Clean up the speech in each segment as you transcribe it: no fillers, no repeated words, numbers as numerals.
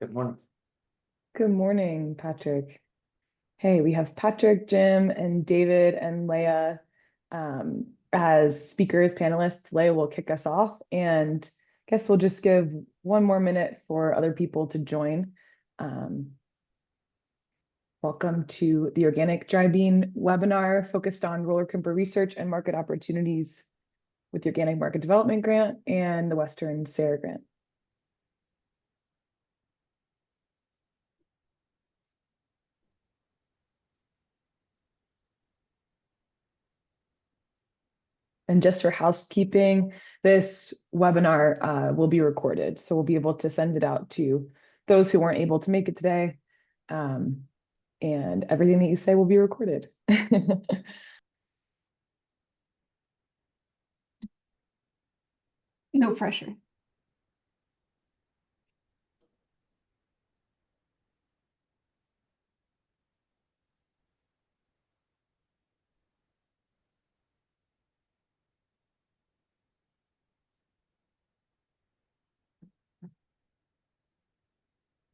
Good morning. Good morning, Patrick. Hey, we have Patrick, Jim, and David and Leah as speakers, panelists. Leah will kick us off, and I guess we'll just give one more minute for other people to join. Um, Welcome to the Organic Dry Bean webinar focused on Roller-Crimper research and market opportunities with the Organic Market Development Grant and the Western SARE grant. And just for housekeeping, this webinar will be recorded. So we'll be able to send it out to those who weren't able to make it today. And everything that you say will be recorded. No pressure.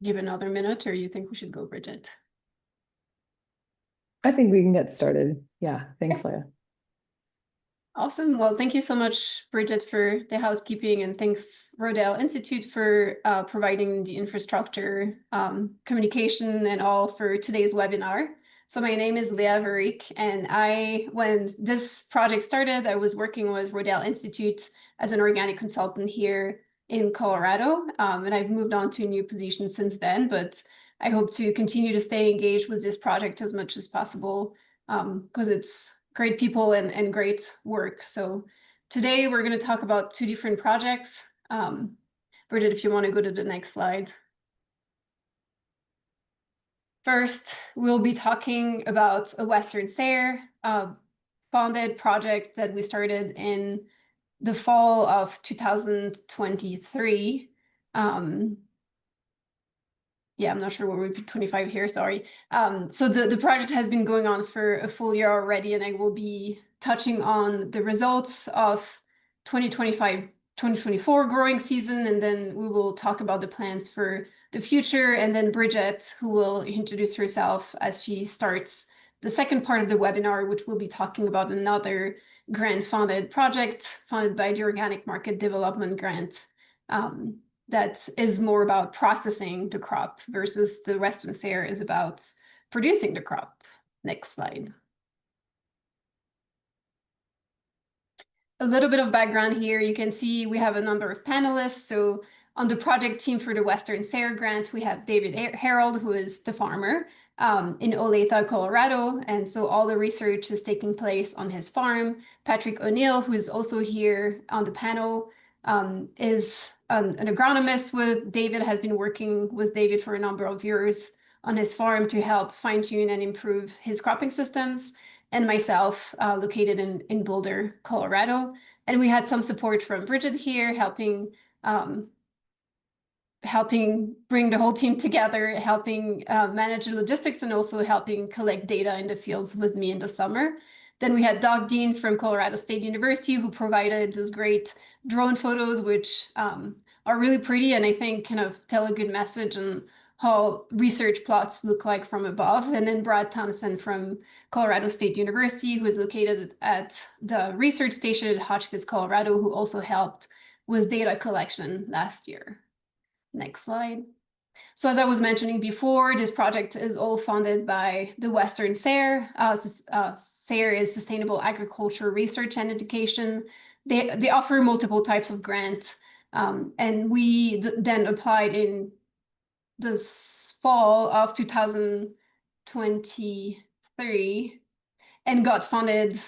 Give another minute, or you think we should go, Bridget? I think we can get started. Yeah, thanks, Leah. Awesome. Well, thank you so much, Bridget, for the housekeeping, and thanks, Rodale Institute, for providing the infrastructure, communication, and all for today's webinar. So my name is Leah Verik, and when this project started, I was working with Rodale Institute as an organic consultant here in Colorado, and I've moved on to a new position since then, but I hope to continue to stay engaged with this project as much as possible, because it's great people and great work. So today we're going to talk about two different projects. Bridget, if you want to go to the next slide. First, we'll be talking about a Western SARE funded project that we started in the fall of 2023. Yeah, I'm not sure what we're 25 here, sorry. So the project has been going on for a full year already, and I will be touching on the results of 2025-2024 growing season, and then we will talk about the plans for the future, and then Bridget, who will introduce herself as she starts the second part of the webinar, which will be talking about another grant-funded project funded by the Organic Market Development Grant. That is more about processing the crop versus the Western SARE is about producing the crop. Next slide. A little bit of background here. You can see we have a number of panelists. So on the project team for the Western SARE grant, we have David Harold, who is the farmer in Olathe, Colorado. And so all the research is taking place on his farm. Patrick O'Neill, who is also here on the panel, is an agronomist with David, has been working with David for a number of years on his farm to help fine-tune and improve his cropping systems, and myself, located in Boulder, Colorado. And we had some support from Bridget here, helping bring the whole team together, helping manage the logistics, and also helping collect data in the fields with me in the summer. Then we had Doug Dean from Colorado State University, who provided those great drone photos, which are really pretty and I think kind of tell a good message on how research plots look like from above. And then Brad Thompson from Colorado State University, who is located at the research station at Hotchkiss, Colorado, who also helped with data collection last year. Next slide. So as I was mentioning before, this project is all funded by the Western SARE. SARE is Sustainable Agriculture Research and Education. They offer multiple types of grants, and we then applied in the fall of 2023 and got funded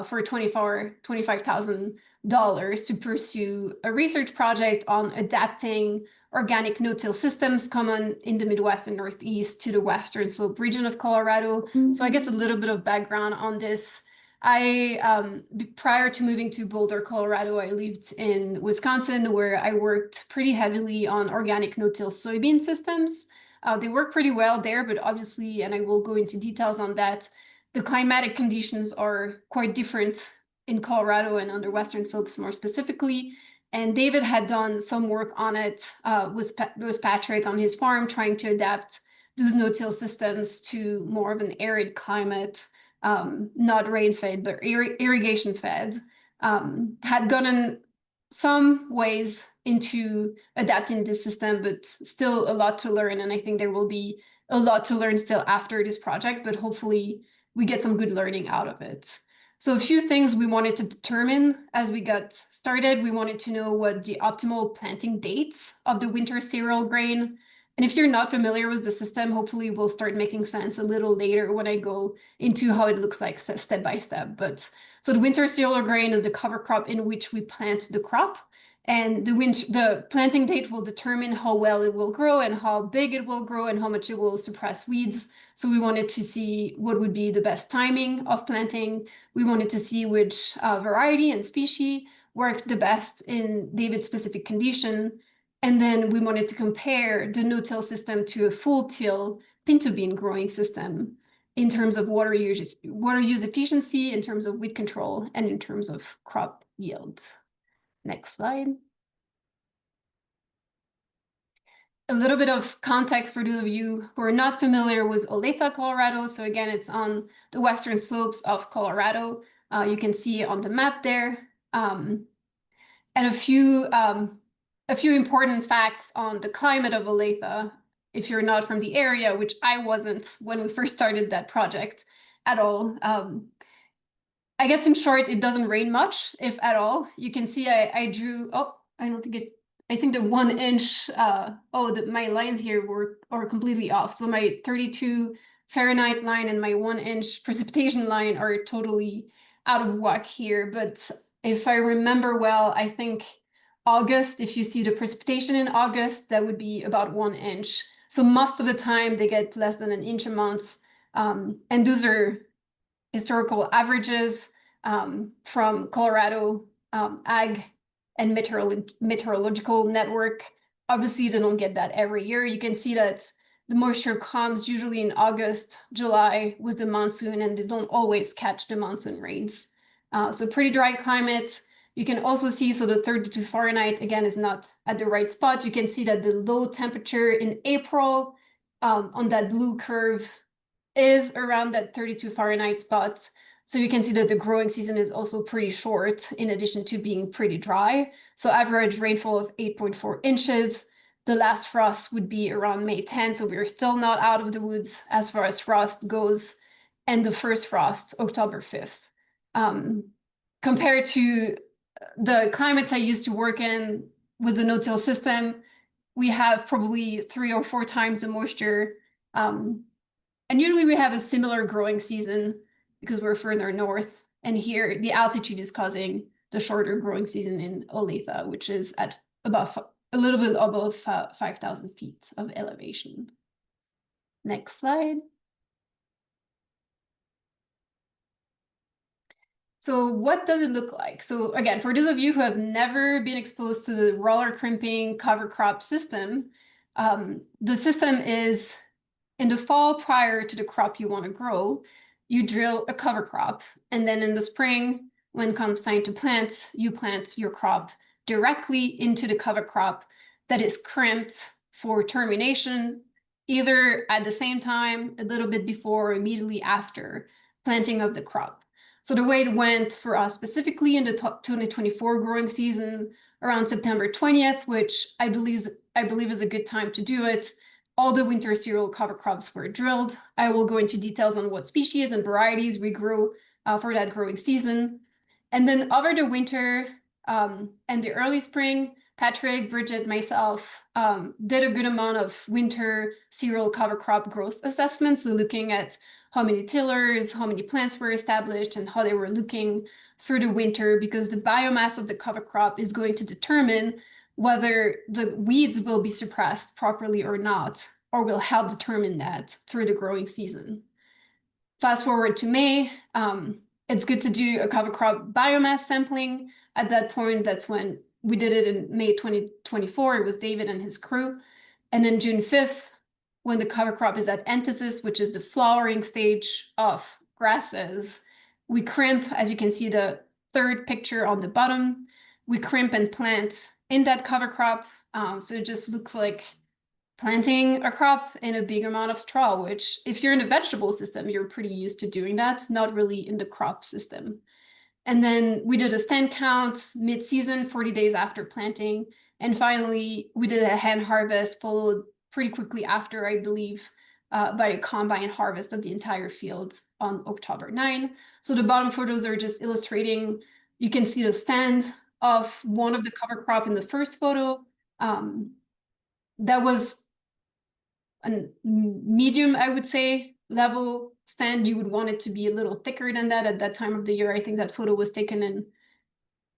for $25,000 to pursue a research project on adapting organic no-till systems common in the Midwest and Northeast to the Western Slope region of Colorado. So I guess a little bit of background on this. Prior to moving to Boulder, Colorado, I lived in Wisconsin, where I worked pretty heavily on organic no-till soybean systems. They work pretty well there, but obviously, and I will go into details on that, the climatic conditions are quite different in Colorado and on the Western slopes more specifically. And David had done some work on it with Patrick on his farm, trying to adapt those no-till systems to more of an arid climate, not rain-fed, but irrigation-fed. Had gotten some ways into adapting this system, but still a lot to learn. And I think there will be a lot to learn still after this project, but hopefully we get some good learning out of it. So a few things we wanted to determine as we got started. We wanted to know what the optimal planting dates of the winter cereal grain. And if you're not familiar with the system, hopefully will start making sense a little later when I go into how it looks like step by step. But so the winter cereal grain is the cover crop in which we plant the crop. And the planting date will determine how well it will grow and how big it will grow and how much it will suppress weeds. So we wanted to see what would be the best timing of planting. We wanted to see which variety and species worked the best in David's specific condition. And then we wanted to compare the no-till system to a full-till pinto bean growing system in terms of water use efficiency, in terms of weed control, and in terms of crop yield. Next slide. A little bit of context for those of you who are not familiar with Olathe, Colorado. So again, it's on the western slopes of Colorado. You can see on the map there. And a few important facts on the climate of Olathe, if you're not from the area, which I wasn't when we first started that project at all. I guess in short, it doesn't rain much, if at all. You can see I drew, I don't think I think the 1 inch, my lines here are completely off. So my 32 Fahrenheit line and my 1 inch precipitation line are totally out of whack here. But if I remember well, I think August, if you see the precipitation in August, that would be about 1 inch. So most of the time they get less than 1 inch a month. And those are historical averages from Colorado Ag and Meteorological Network. Obviously, they don't get that every year. You can see that the moisture comes usually in August, July with the monsoon, and they don't always catch the monsoon rains. So pretty dry climate. You can also see, so the 32 Fahrenheit, again, is not at the right spot. You can see that the low temperature in April on that blue curve is around that 32 Fahrenheit spot. So you can see that the growing season is also pretty short, in addition to being pretty dry. So average rainfall of 8.4 inches. The last frost would be around May 10, so we're still not out of the woods as far as frost goes. And the first frost, October 5th. Compared to the climates I used to work in with the no-till system, we have probably 3 or 4 times the moisture. And usually we have a similar growing season because we're further north. And here the altitude is causing the shorter growing season in Olathe, which is at about a little bit above 5,000 feet of elevation. Next slide. So what does it look like? So again, for those of you who have never been exposed to the roller crimping cover crop system, the system is in the fall prior to the crop you want to grow, you drill a cover crop. And then in the spring, when it comes time to plant, you plant your crop directly into the cover crop that is crimped for termination, either at the same time, a little bit before, or immediately after planting of the crop. So the way it went for us specifically in the 2024 growing season, around September 20th, which I believe is a good time to do it, all the winter cereal cover crops were drilled. I will go into details on what species and varieties we grew for that growing season. And then over the winter and the early spring, Patrick, Bridget, myself did a good amount of winter cereal cover crop growth assessments. So looking at how many tillers, how many plants were established, and how they were looking through the winter, because the biomass of the cover crop is going to determine whether the weeds will be suppressed properly or not, or will help determine that through the growing season. Fast forward to May, it's good to do a cover crop biomass sampling. At that point, that's when we did it in May 2024. It was David and his crew. And then June 5th, when the cover crop is at anthesis, which is the flowering stage of grasses, we crimp, as you can see the third picture on the bottom. we crimp and plant in that cover crop. So it just looks like planting a crop in a big amount of straw, which if you're in a vegetable system, you're pretty used to doing that, not really in the crop system. And then we did a stand count mid-season, 40 days after planting. And finally, we did a hand harvest followed pretty quickly after, I believe, by a combine harvest of the entire field on October 9. So the bottom photos are just illustrating, you can see the stand of one of the cover crop in the first photo. That was a medium, I would say, level stand. You would want it to be a little thicker than that at that time of the year. I think that photo was taken in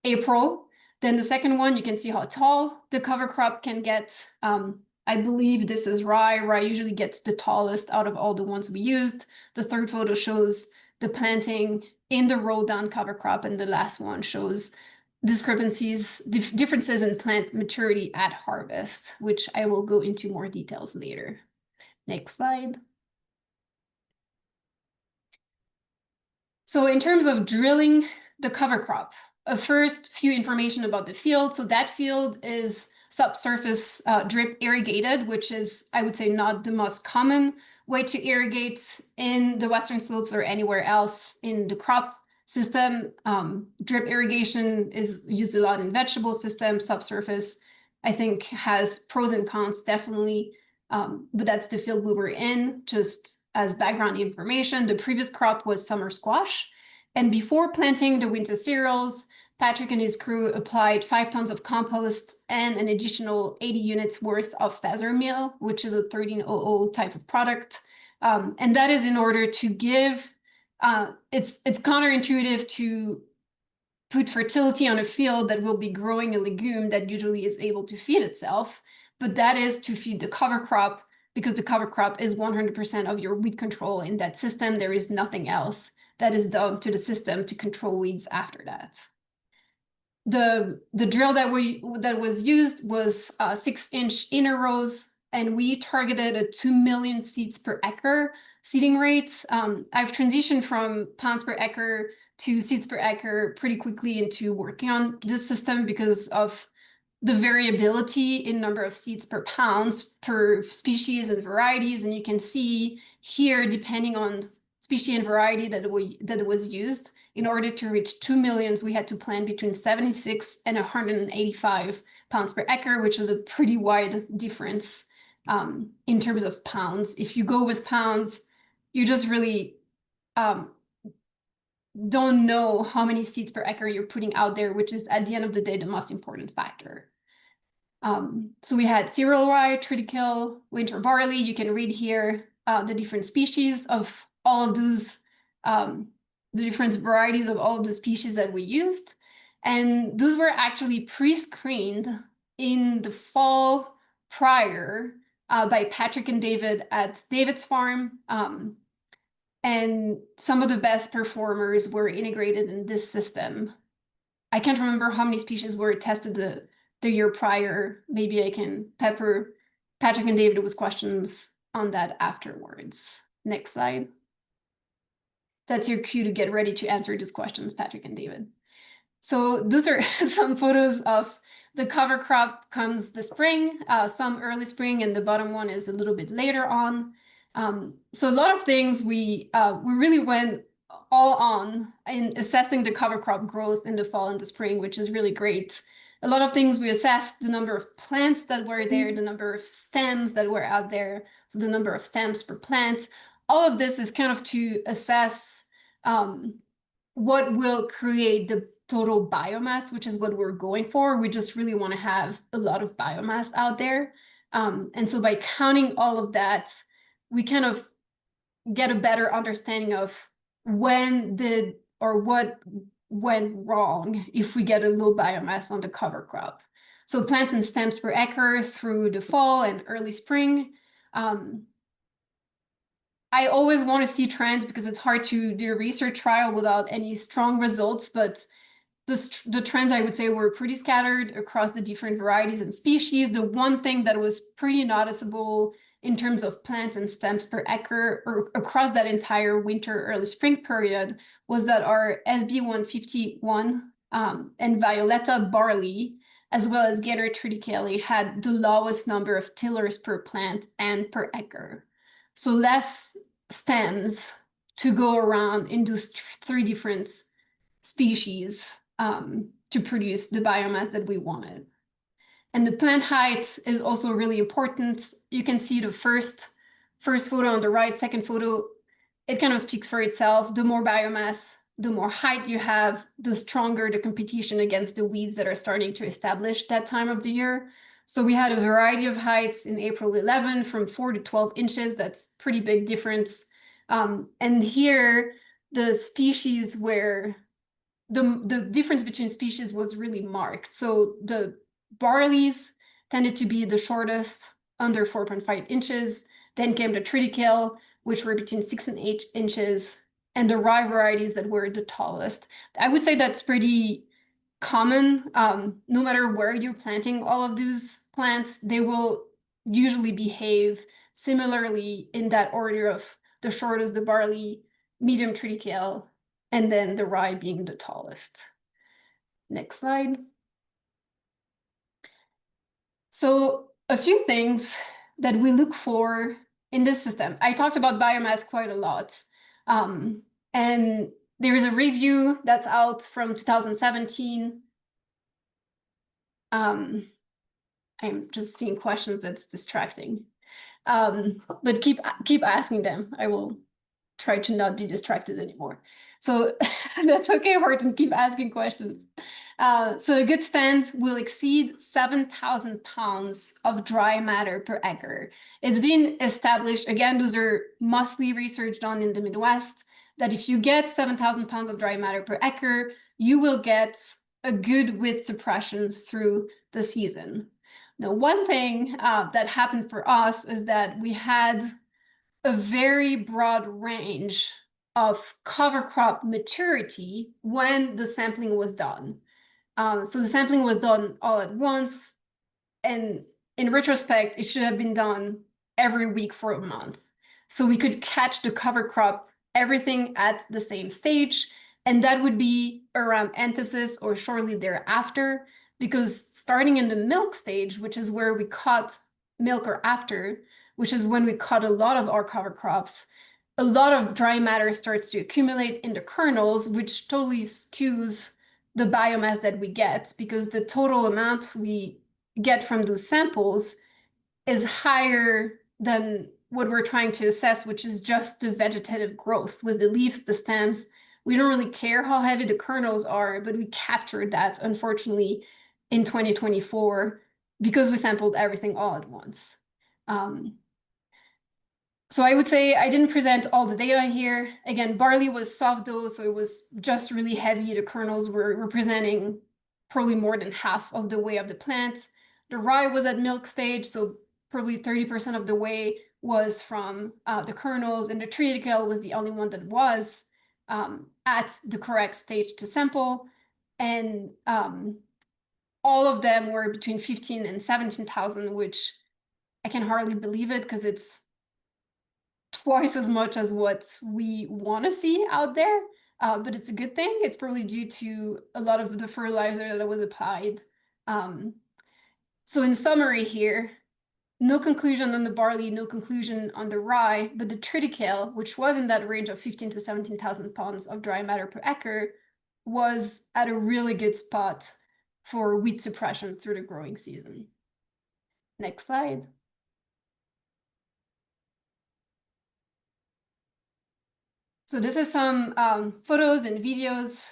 April. Then the second one, you can see how tall the cover crop can get. I believe this is rye. Rye usually gets the tallest out of all the ones we used. The third photo shows the planting in the roll down cover crop, and the last one shows discrepancies, differences in plant maturity at harvest, which I will go into more details later. Next slide. So in terms of drilling the cover crop, a first few information about the field. So that field is subsurface drip irrigated, which is, I would say, not the most common way to irrigate in the Western Slopes or anywhere else in the crop system. Drip irrigation is used a lot in vegetable systems. Subsurface, I think, has pros and cons, definitely. But that's the field we were in. Just as background information, the previous crop was summer squash. And before planting the winter cereals, Patrick and his crew applied 5 tons of compost and an additional 80 units worth of feather meal, which is a 1300 type of product. And that is in order to give, it's counterintuitive to put fertility on a field that will be growing a legume that usually is able to feed itself, but that is to feed the cover crop, because the cover crop is 100% of your weed control in that system. There is nothing else that is done to the system to control weeds after that. The drill that was used was 6-inch inner rows, and we targeted a 2 million seeds per acre seeding rate. I've transitioned from pounds per acre to seeds per acre pretty quickly into working on this system because of the variability in number of seeds per pounds per species and varieties. And you can see here, depending on species and variety that was used, in order to reach 2 millions, we had to plant between 76 and 185 pounds per acre, which is a pretty wide difference in terms of pounds. If you go with pounds, you just really don't know how many seeds per acre you're putting out there, which is at the end of the day the most important factor. So we had cereal rye, triticale, winter barley. You can read here the different species of all of those, the different varieties of all of the species that we used. And those were actually pre-screened in the fall prior by Patrick and David at David's farm. And some of the best performers were integrated in this system. I can't remember how many species were tested the year prior. Maybe I can pepper Patrick and David with questions on that afterwards. Next slide. That's your cue to get ready to answer these questions, Patrick and David. So those are some photos of the cover crop comes the spring, some early spring, and the bottom one is a little bit later on. So a lot of things we really went all on in assessing the cover crop growth in the fall and the spring, which is really great. A lot of things we assessed: the number of plants that were there, the number of stems that were out there, so the number of stems per plant. All of this is kind of to assess what will create the total biomass, which is what we're going for. We just really want to have a lot of biomass out there. And so by counting all of that, we kind of get a better understanding of when did or what went wrong if we get a low biomass on the cover crop. So plants and stems per acre through the fall and early spring. I always want to see trends because it's hard to do a research trial without any strong results, but the trends, I would say, were pretty scattered across the different varieties and species. The one thing that was pretty noticeable in terms of plants and stems per acre or across that entire winter, early spring period was that our SB 151 and Violetta barley, as well as Gator triticale, had the lowest number of tillers per plant and per acre. So less stems to go around in those three different species to produce the biomass that we wanted. And the plant height is also really important. You can see the first photo on the right, second photo, it kind of speaks for itself. The more biomass, the more height you have, the stronger the competition against the weeds that are starting to establish that time of the year. So we had a variety of heights in April 11 from 4 to 12 inches. That's pretty big difference. And here, the species where the difference between species was really marked. So the barleys tended to be the shortest, under 4.5 inches. Then came the triticale, which were between 6 and 8 inches, and the rye varieties that were the tallest. I would say that's pretty common. No matter where you're planting all of those plants, they will usually behave similarly in that order of the shortest, the barley, medium triticale, and then the rye being the tallest. Next slide. So a few things that we look for in this system. I talked about biomass quite a lot. And there is a review that's out from 2017. I'm just seeing questions that's distracting. But keep asking them. I will try to not be distracted anymore. So that's okay, Horton, keep asking questions. So a good stand will exceed 7,000 pounds of dry matter per acre. It's been established, again, those are mostly research done in the Midwest, that if you get 7,000 pounds of dry matter per acre, you will get a good weed suppression through the season. Now, one thing that happened for us is that we had a very broad range of cover crop maturity when the sampling was done. So the sampling was done all at once, and in retrospect, it should have been done every week for a month. So we could catch the cover crop, everything at the same stage, and that would be around anthesis or shortly thereafter, because starting in the milk stage, which is where we caught milk or after, which is when we cut a lot of our cover crops, a lot of dry matter starts to accumulate in the kernels, which totally skews the biomass that we get, because the total amount we get from those samples is higher than what we're trying to assess, which is just the vegetative growth with the leaves, the stems. We don't really care how heavy the kernels are, but we captured that, unfortunately, in 2024 because we sampled everything all at once. So I would say I didn't present all the data here. Again, barley was soft dough, so it was just really heavy. The kernels were representing probably more than half of the way of the plant. The rye was at milk stage, so probably 30% of the way was from the kernels, and the triticale was the only one that was at the correct stage to sample. And all of them were between 15 and 17,000, which I can hardly believe it because it's twice as much as what we want to see out there, but it's a good thing. It's probably due to a lot of the fertilizer that was applied. So in summary here, no conclusion on the barley, no conclusion on the rye, but the triticale, which was in that range of 15 to 17,000 pounds of dry matter per acre, was at a really good spot for weed suppression through the growing season. Next slide. So this is some photos and videos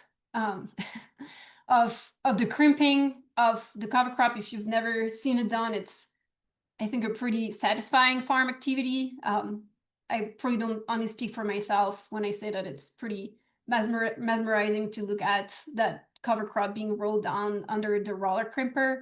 of the crimping of the cover crop. If you've never seen it done, it's, I think, a pretty satisfying farm activity. I probably don't only speak for myself when I say that it's pretty mesmerizing to look at that cover crop being rolled down under the Roller-Crimper.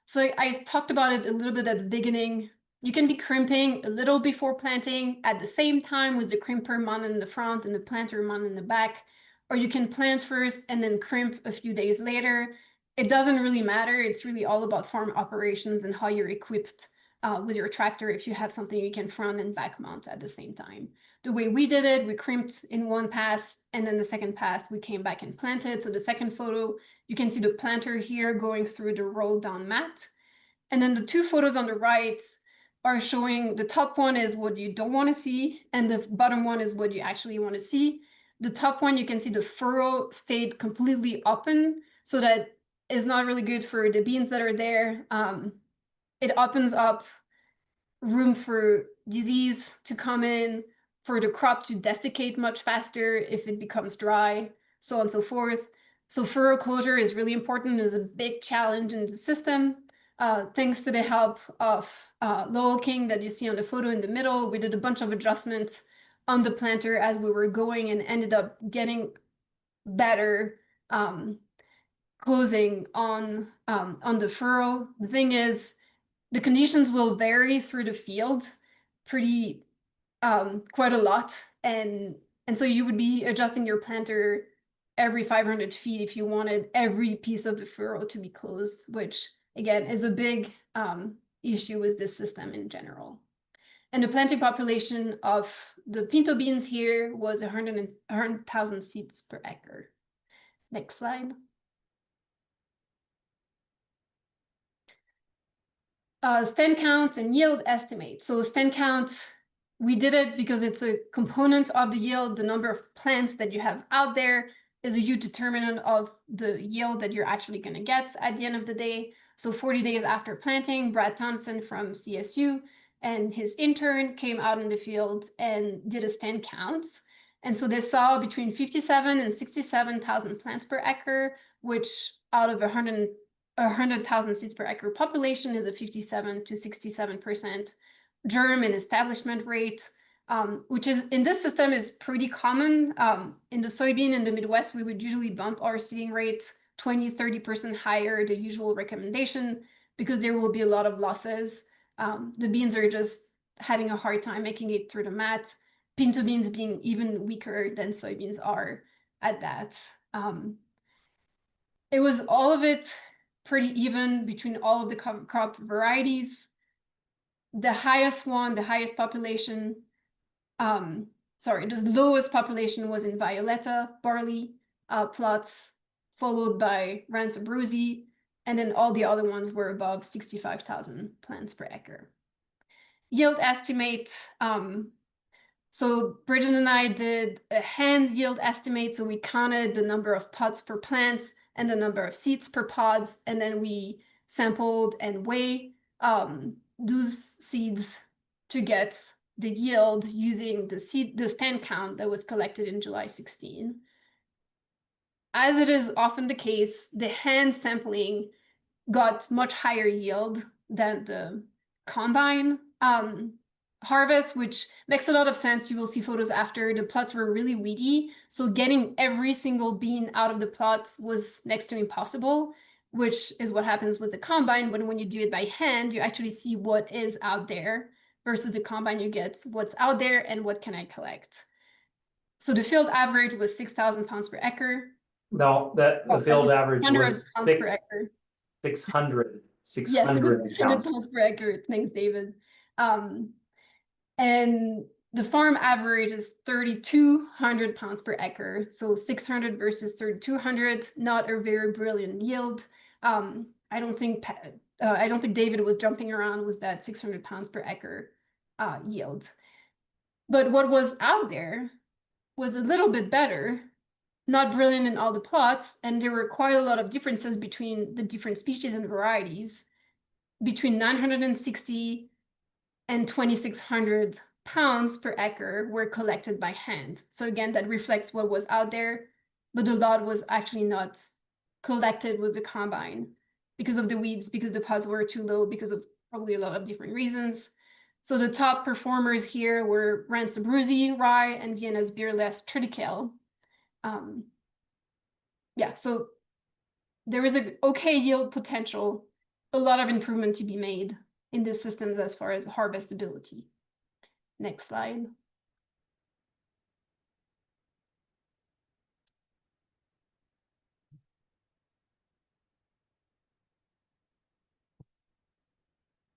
So I talked about it a little bit at the beginning. You can be crimping a little before planting at the same time with the crimper mounted in the front and the planter mounted in the back, or you can plant first and then crimp a few days later. It doesn't really matter. It's really all about farm operations and how you're equipped with your tractor if you have something you can front and back mount at the same time. The way we did it, we crimped in one pass, and then the second pass we came back and planted. So the second photo, you can see the planter here going through the rolled down mat. And then the two photos on the right are showing, the top one is what you don't want to see, and the bottom one is what you actually want to see. The top one, you can see the furrow stayed completely open, so that is not really good for the beans that are there. It opens up room for disease to come in, for the crop to desiccate much faster if it becomes dry, so on and so forth. So furrow closure is really important, is a big challenge in the system. Thanks to the help of Lowell King that you see on the photo in the middle, we did a bunch of adjustments on the planter as we were going and ended up getting better closing on the furrow. The thing is, the conditions will vary through the field pretty quite a lot, and so you would be adjusting your planter every 500 feet if you wanted every piece of the furrow to be closed, which again is a big issue with this system in general. And the planting population of the pinto beans here was 100,000 seeds per acre. Next slide. Stand count and yield estimate. So stand count, we did it because it's a component of the yield. The number of plants that you have out there is a huge determinant of the yield that you're actually going to get at the end of the day. So 40 days after planting, Brad Thompson from CSU and his intern came out in the field and did a stand count. And so they saw between 57 and 67,000 plants per acre, which out of 100,000 seeds per acre population is a 57 to 67% germ and establishment rate, which is in this system is pretty common. In the soybean in the Midwest, we would usually bump our seeding rates 20-30% higher the usual recommendation because there will be a lot of losses. The beans are just having a hard time making it through the mat. Pinto beans being even weaker than soybeans are at that. It was all of it pretty even between all of the crop varieties. The highest one, the highest population, the lowest population was in Violetta barley plots, followed by Ransom-Brusi, and then all the other ones were above 65,000 plants per acre. Yield estimate. So Bridget and I did a hand yield estimate. So we counted the number of pods per plant and the number of seeds per pods, and then we sampled and weighed those seeds to get the yield using the stand count that was collected in July 16. As it is often the case, the hand sampling got much higher yield than the combine harvest, which makes a lot of sense. You will see photos after. The plots were really weedy, so getting every single bean out of the plot was next to impossible, which is what happens with the combine. But when you do it by hand, you actually see what is out there versus the combine. You get what's out there and what can I collect. So the field average was 6,000 pounds per acre. No, the field average was pounds per acre. 600. Yes, it was 600 pounds per acre. Thanks, David. And the farm average is 3,200 pounds per acre. So 600 versus 3,200, not a very brilliant yield. I don't think David was jumping around with that 600 pounds per acre yield. But what was out there was a little bit better, not brilliant in all the plots, and there were quite a lot of differences between the different species and varieties. Between 960 and 2,600 pounds per acre were collected by hand. So again, that reflects what was out there, but a lot was actually not collected with the combine because of the weeds, because the pods were too low, because of probably a lot of different reasons. So the top performers here were Ransom-Brusi, rye, and Vienna's beerless triticale. Yeah, so there is a okay yield potential, a lot of improvement to be made in these systems as far as harvestability. Next slide.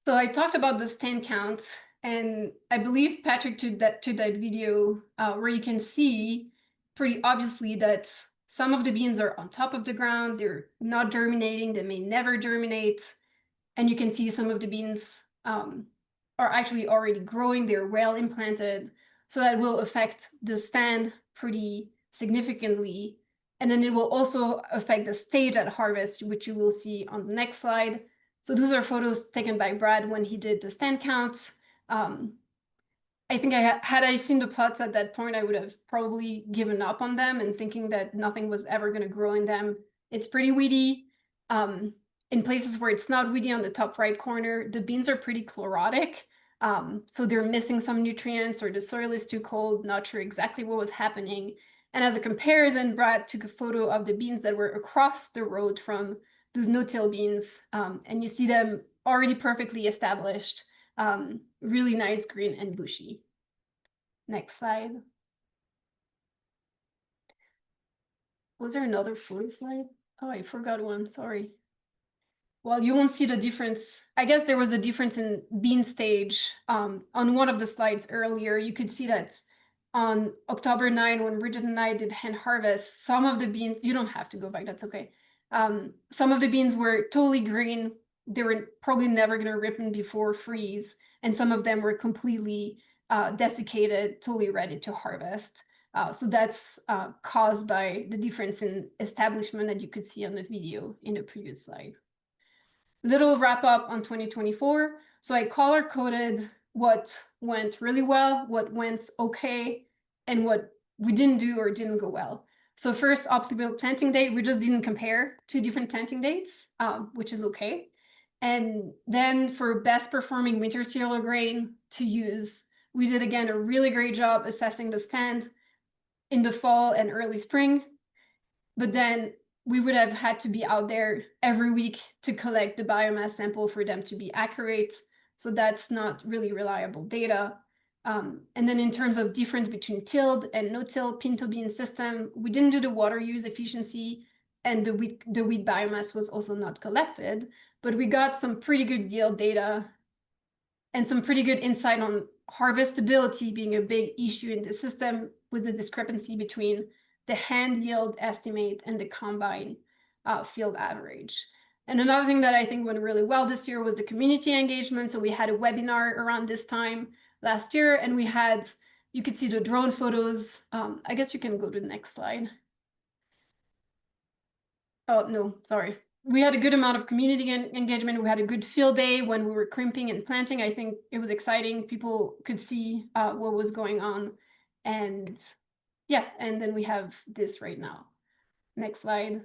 So I talked about the stand count, and I believe Patrick took that video where you can see pretty obviously that some of the beans are on top of the ground, they're not germinating, they may never germinate, and you can see some of the beans are actually already growing, they're well implanted, so that will affect the stand pretty significantly. And then it will also affect the stage at harvest, which you will see on the next slide. So those are photos taken by Brad when he did the stand counts. I think had I seen the plots at that point, I would have probably given up on them and thinking that nothing was ever going to grow in them. It's pretty weedy. In places where it's not weedy, on the top right corner, the beans are pretty chlorotic. So they're missing some nutrients, or the soil is too cold, not sure exactly what was happening. And as a comparison, Brad took a photo of the beans that were across the road from those no-till beans, and you see them already perfectly established, really nice, green and bushy. Next slide. Was there another photo slide? Oh, I forgot one, sorry. Well, you won't see the difference. I guess there was a difference in bean stage. On one of the slides earlier, you could see that on October 9, when Bridget and I did hand harvest, some of the beans, you don't have to go back, that's okay. Some of the beans were totally green. They were probably never gonna ripen before freeze. And some of them were completely desiccated, totally ready to harvest. So that's caused by the difference in establishment that you could see on the video in the previous slide. Little wrap up on 2024. So I color coded what went really well, what went okay, and what we didn't do or didn't go well. So first, optimal planting date, we just didn't compare two different planting dates, which is okay. And then for best performing winter cereal grain to use, we did again a really great job assessing the stand in the fall and early spring. But then we would have had to be out there every week to collect the biomass sample for them to be accurate. So that's not really reliable data. And then in terms of difference between tilled and no-till pinto bean system, we didn't do the water use efficiency, and the wheat biomass was also not collected, but we got some pretty good yield data and some pretty good insight on harvestability being a big issue in the system, with the discrepancy between the hand yield estimate and the combine field average. And another thing that I think went really well this year was the community engagement. So we had a webinar around this time last year, and we had, you could see the drone photos. I guess you can go to the next slide. Oh, no, sorry. We had a good amount of community engagement. We had a good field day when we were crimping and planting. I think it was exciting. People could see what was going on. And yeah, and then we have this right now. Next slide.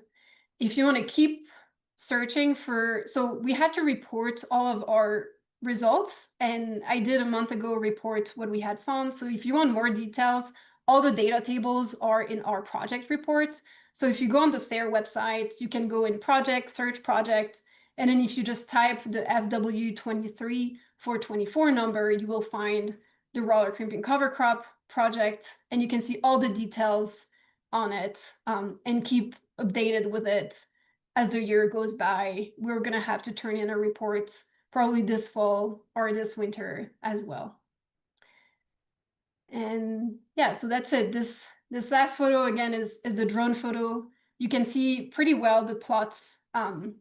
If you want to keep searching for, so we had to report all of our results, and I did a month ago report what we had found. So if you want more details, all the data tables are in our project report. So if you go on the SARE website, you can go in project, search project, and then if you just type the FW23424 number, you will find the Roller-Crimping cover crop project, and you can see all the details on it, and keep updated with it as the year goes by. We're gonna have to turn in a report probably this fall or this winter as well. And yeah, so that's it. This last photo again is the drone photo. You can see pretty well the plots and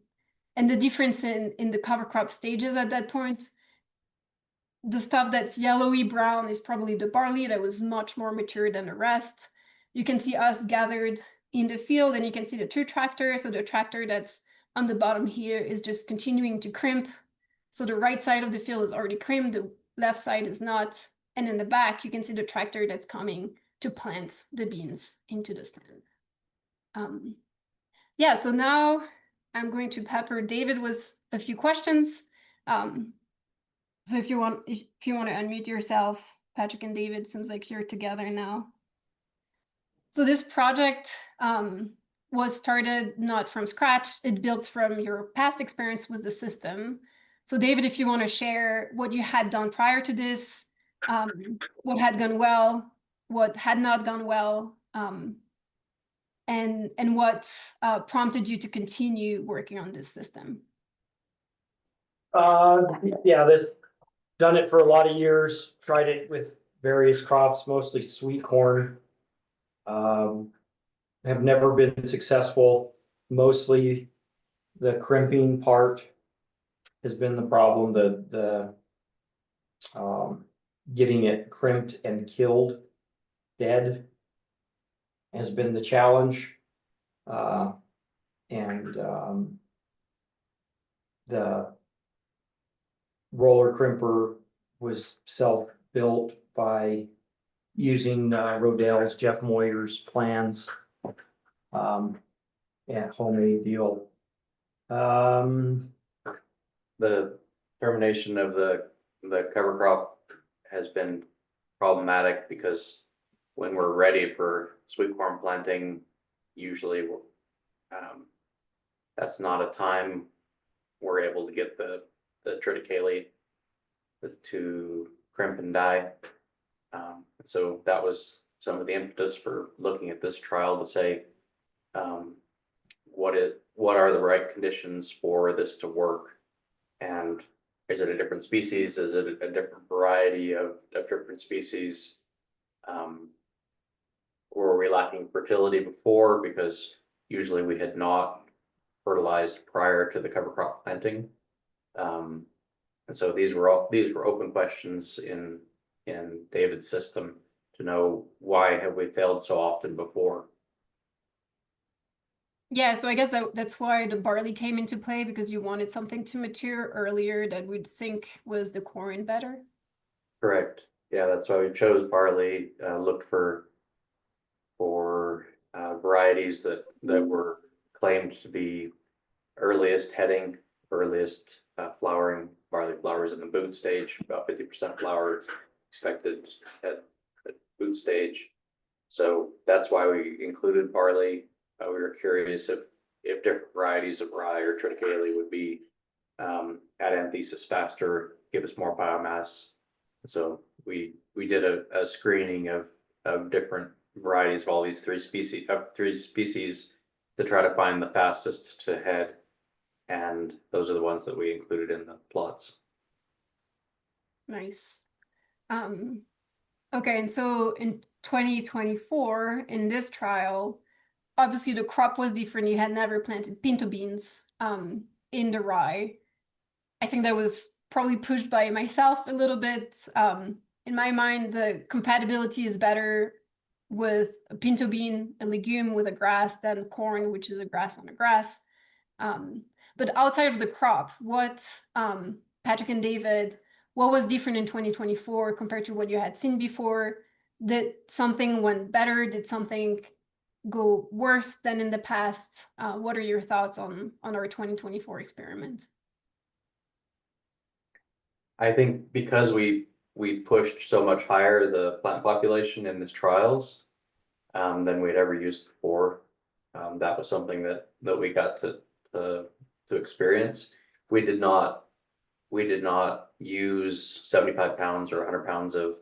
the difference in the cover crop stages at that point. The stuff that's yellowy brown is probably the barley that was much more mature than the rest. You can see us gathered in the field, and you can see the two tractors. So the tractor that's on the bottom here is just continuing to crimp. So the right side of the field is already crimped, the left side is not. And in the back, you can see the tractor that's coming to plant the beans into the stand. Yeah, so now I'm going to pepper David with a few questions. So if you want to unmute yourself, Patrick and David, seems like you're together now. So this project was started not from scratch. It builds from your past experience with the system. So David, if you want to share what you had done prior to this, what had gone well, what had not gone well, and what prompted you to continue working on this system. Yeah, done it for a lot of years, tried it with various crops, mostly sweet corn. Have never been successful, mostly the crimping part has been the problem, getting it crimped and killed, dead has been the challenge. The Roller-Crimper was self-built by using Rodale's Jeff Moyer's plans. Yeah, homemade deal. The termination of the cover crop has been problematic because when we're ready for sweet corn planting, usually that's not a time we're able to get the triticale to crimp and die. So that was some of the impetus for looking at this trial to say, what are the right conditions for this to work? And is it a different species? Is it a different variety of different species? Were we lacking fertility before because usually we had not fertilized prior to the cover crop planting? And so these were open questions in David's system to know why have we failed so often before. Yeah, so I guess that's why the barley came into play, because you wanted something to mature earlier that would sync with the corn better. Correct. Yeah, that's why we chose barley. Looked for varieties that were claimed to be earliest heading, earliest flowering. Barley flowers in the boot stage, about 50% flower expected at boot stage. So that's why we included barley. We were curious if different varieties of rye or triticale would be at anthesis faster, give us more biomass. So we did a screening of different varieties of all these three species to try to find the fastest to head, and those are the ones that we included in the plots. Nice. Okay, and so in 2024, in this trial, obviously the crop was different. You had never planted pinto beans in the rye. I think that was probably pushed by myself a little bit. In my mind, the compatibility is better with a pinto bean, a legume with a grass, than corn, which is a grass on a grass. But outside of the crop, what, Patrick and David, what was different in 2024 compared to what you had seen before? Did something went better? Did something go worse than in the past? What are your thoughts on our 2024 experiment? I think because we pushed so much higher the plant population in these trials than we'd ever used before, that was something that we got to experience. We did not use 75 pounds or 100 pounds of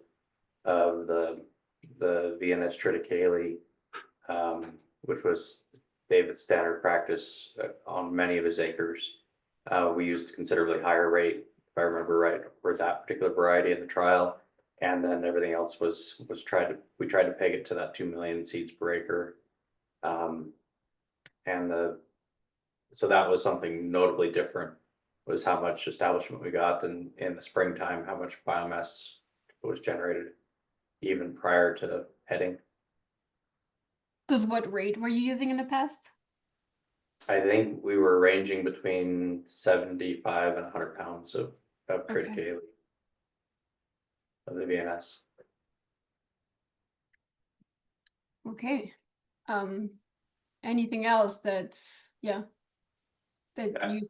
the VNS triticale, which was David's standard practice on many of his acres. We used a considerably higher rate, if I remember right, for that particular variety in the trial, and then everything else was we tried to peg it to that 2 million seeds per acre, so that was something notably different, was how much establishment we got in the springtime, how much biomass was generated even prior to heading. Because what rate were you using in the past? I think we were ranging between 75 and 100 pounds of triticale of the VNS. Okay. Anything else that you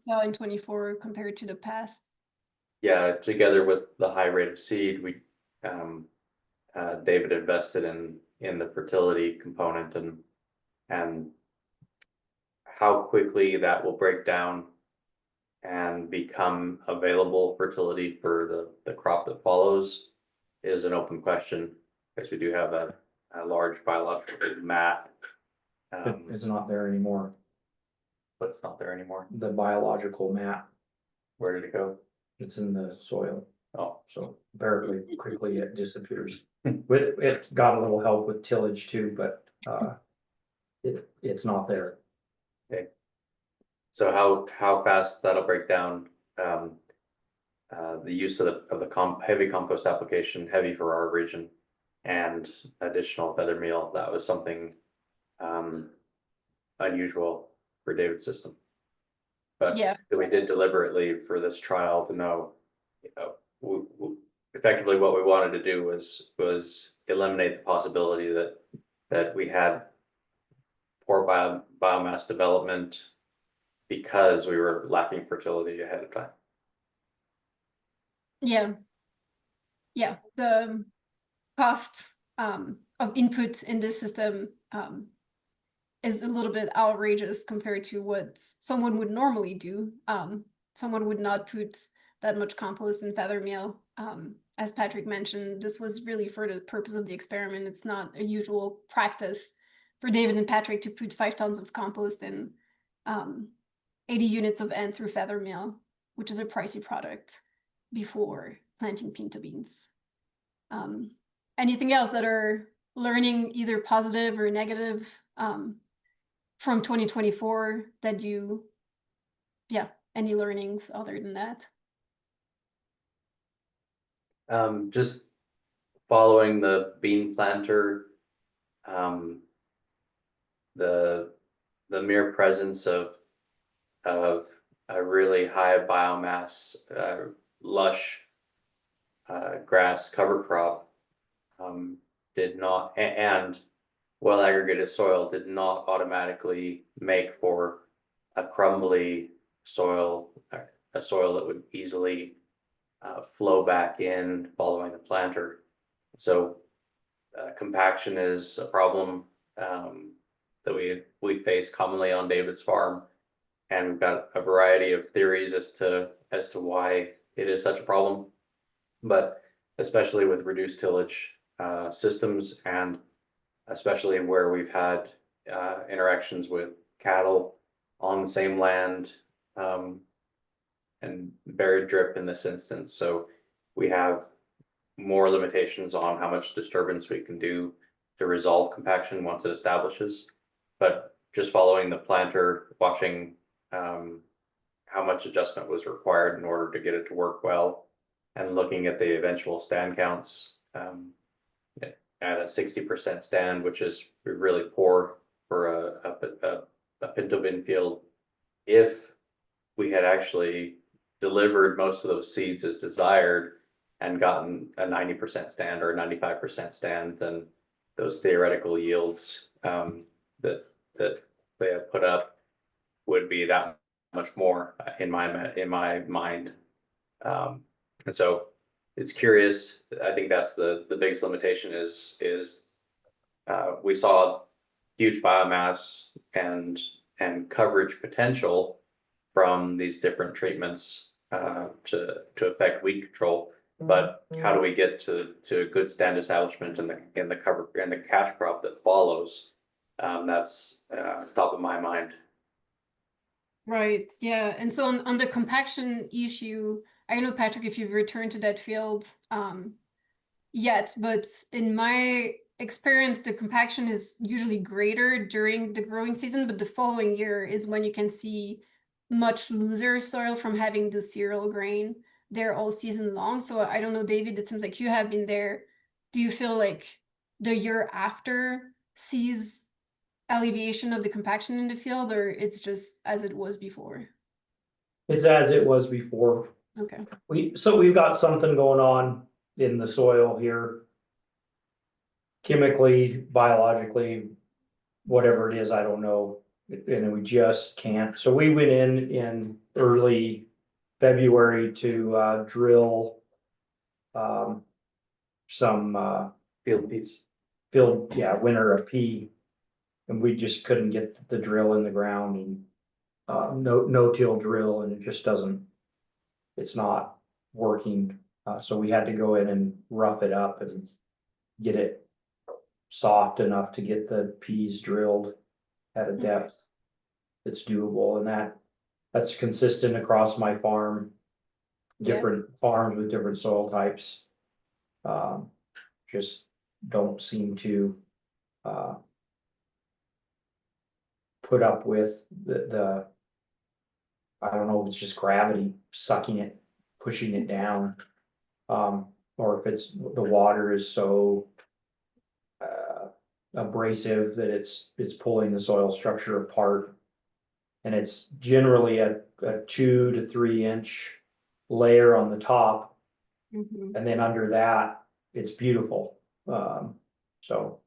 saw in 24 compared to the past? Yeah, together with the high rate of seed, we David invested in the fertility component and how quickly that will break down and become available fertility for the crop that follows is an open question, because we do have a large biological mat. It's not there anymore. But it's not there anymore. The biological mat. Where did it go? It's in the soil, Oh, so very quickly it disappears. It got a little help with tillage too, but, it's not there. so how fast that'll break down, the use of the heavy compost application, heavy for our region, and additional feather meal, that was something, unusual for David's system. But Yeah. that we did deliberately for this trial to know, effectively what we wanted to do was eliminate the possibility that we had poor biomass development because we were lacking fertility ahead of time. Yeah. Yeah, the cost of input in this system is a little bit outrageous compared to what someone would normally do. Someone would not put that much compost in feather meal. As Patrick mentioned, this was really for the purpose of the experiment. It's not a usual practice for David and Patrick to put 5 tons of compost in 80 units of N through feather meal, which is a pricey product, before planting pinto beans. Anything else that are learning, either positive or negative, from 2024 that any learnings other than that? Just following the bean planter, the mere presence of a really high biomass, lush grass cover crop, did not, and well aggregated soil did not automatically make for a crumbly soil, a soil that would easily flow back in following the planter. So compaction is a problem that we face commonly on David's farm, and we've got a variety of theories as to why it is such a problem, but especially with reduced tillage systems, and especially where we've had interactions with cattle on the same land, and buried drip in this instance. So we have more limitations on how much disturbance we can do to resolve compaction once it establishes. But just following the planter, watching how much adjustment was required in order to get it to work well, and looking at the eventual stand counts, at a 60% stand, which is really poor for a pinto bean field. If we had actually delivered most of those seeds as desired and gotten a 90% stand or a 95% stand, then those theoretical yields that they have put up would be that much more in my mind. And so it's curious. I think that's the biggest limitation is we saw huge biomass and coverage potential from these different treatments to affect weed control. But how do we get to good stand establishment in the cover and the cash crop that follows? That's top of my mind. Right, yeah. And so on the compaction issue, I don't know, Patrick, if you've returned to that field yet, but in my experience, the compaction is usually greater during the growing season, but the following year is when you can see much looser soil from having the cereal grain there all season long. So I don't know, David, it seems like you have been there. Do you feel like the year after sees alleviation of the compaction in the field, or it's just as it was before? It's as it was before. Okay. We've got something going on in the soil here. Chemically, biologically, whatever it is, I don't know, and we just can't. So we went in early February to drill some Field piece. winter of pea, and we just couldn't get the drill in the ground, and no-till drill, and it just doesn't, it's not working. So we had to go in and rough it up and get it soft enough to get the peas drilled at a depth that's doable, and that's consistent across my farm. Yeah. different farms with different soil types. Just don't seem to, put up with the, I don't know, it's just gravity sucking it, pushing it down. Or if it's, the water is so abrasive that it's pulling the soil structure apart. And it's generally a 2 to 3 inch layer on the top, Mhm. and then under that, it's beautiful. So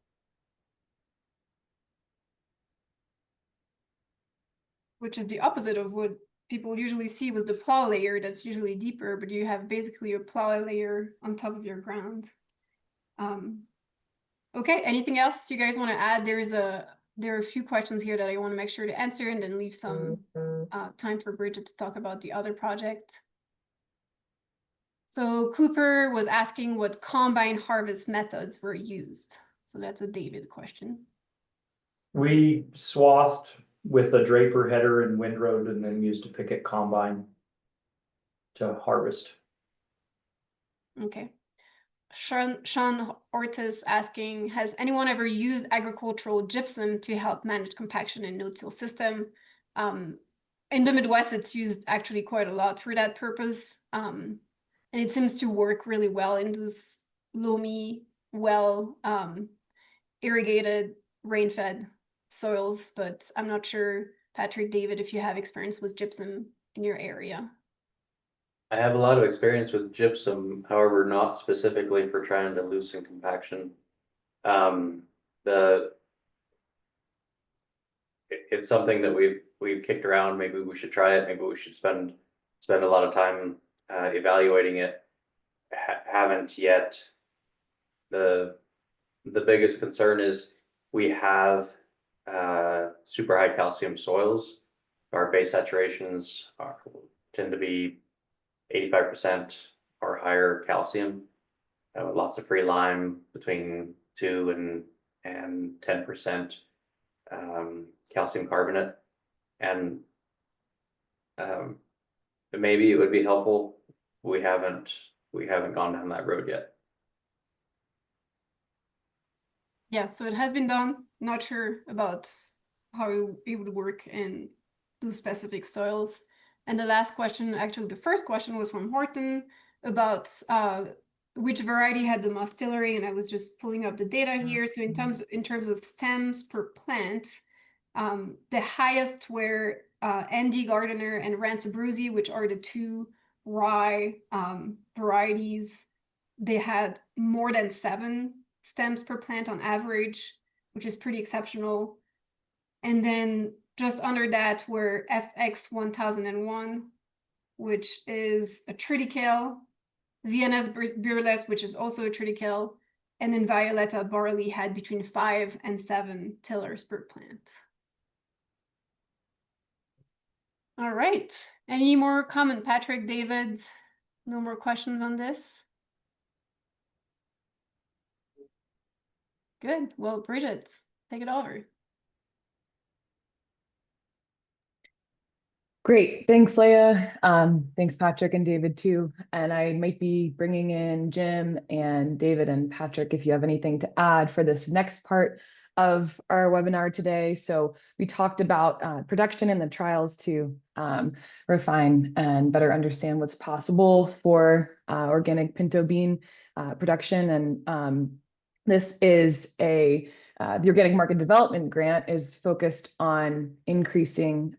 Which is the opposite of what people usually see with the plow layer that's usually deeper, but you have basically a plow layer on top of your ground. Okay, anything else you guys want to add? There are a few questions here that I want to make sure to answer and then leave some time for Bridget to talk about the other project. So Cooper was asking what combine harvest methods were used. So that's a David question. we swathed with a draper header and windrowed, and then used a picket combine to harvest. Okay. Sean Ortiz asking, has anyone ever used agricultural gypsum to help manage compaction in no-till system? In the Midwest, it's used actually quite a lot for that purpose. And it seems to work really well in those loamy, well irrigated, rain-fed soils, but I'm not sure, Patrick, David, if you have experience with gypsum in your area. I have a lot of experience with gypsum, however, not specifically for trying to loosen compaction. It's something that we've kicked around. Maybe we should try it. Maybe we should spend a lot of time evaluating it. Haven't yet. The biggest concern is we have super high calcium soils. Our base saturations tend to be 85% or higher calcium. Lots of free lime between 2 and 10% calcium carbonate, and maybe it would be helpful. We haven't gone down that road yet. Yeah, so it has been done. Not sure about how it would work in those specific soils. And the last question, actually the first question, was from Horton about which variety had the most tillering, and I was just pulling up the data here. So in terms of stems per plant, the highest were Andy Gardner and Rance Abruzzi, which are the two rye varieties. They had more than 7 stems per plant on average, which is pretty exceptional. And then just under that were FX 1001, which is a triticale, VNS Burles, which is also a triticale, and then Violetta barley had between 5 and 7 tillers per plant. All right. Any more comment, Patrick, David? No more questions on this? Good. Well, Bridget, take it over. Great. Thanks, Leah. Thanks, Patrick and David, too. And I might be bringing in Jim and David and Patrick if you have anything to add for this next part of our webinar today. So we talked about production and the trials to refine and better understand what's possible for organic pinto bean production. And this is the Organic Market Development Grant is focused on increasing